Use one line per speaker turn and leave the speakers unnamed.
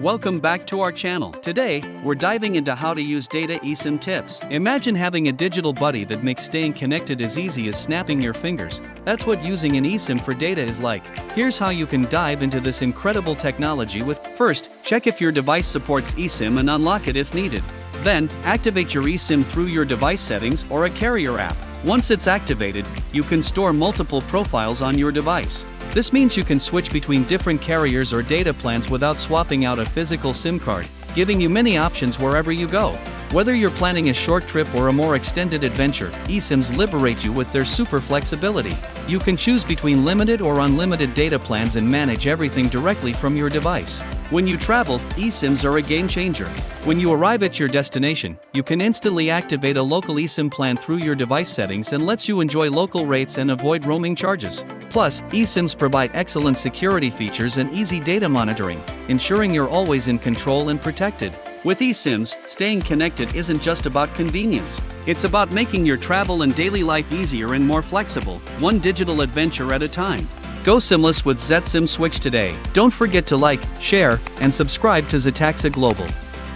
Welcome back to our channel. Today, we're diving into how to use data eSIM tips. Imagine having a digital buddy that makes staying connected as easy as snapping your fingers. That's what using an eSIM for data is like. Here's how you can dive into this incredible technology with: first, check if your device supports eSIM and unlock it if needed. Then, activate your eSIM through your device settings or a carrier app. Once it's activated, you can store multiple profiles on your device. This means you can switch between different carriers or data plans without swapping out a physical SIM card, giving you many options wherever you go. Whether you're planning a short trip or a more extended adventure, eSIMs liberate you with their super flexibility. You can choose between limited or unlimited data plans and manage everything directly from your device. When you travel, eSIMs are a game changer. When you arrive at your destination, you can instantly activate a local eSIM plan through your device settings and lets you enjoy local rates and avoid roaming charges. Plus, eSIMs provide excellent security features and easy data monitoring, ensuring you're always in control and protected. With eSIMs, staying connected isn't just about convenience. It's about making your travel and daily life easier and more flexible, one digital adventure at a time. Go SIMless with ZetSIM. Switch today. Don't forget to like, share, and subscribe to ZetExa Global.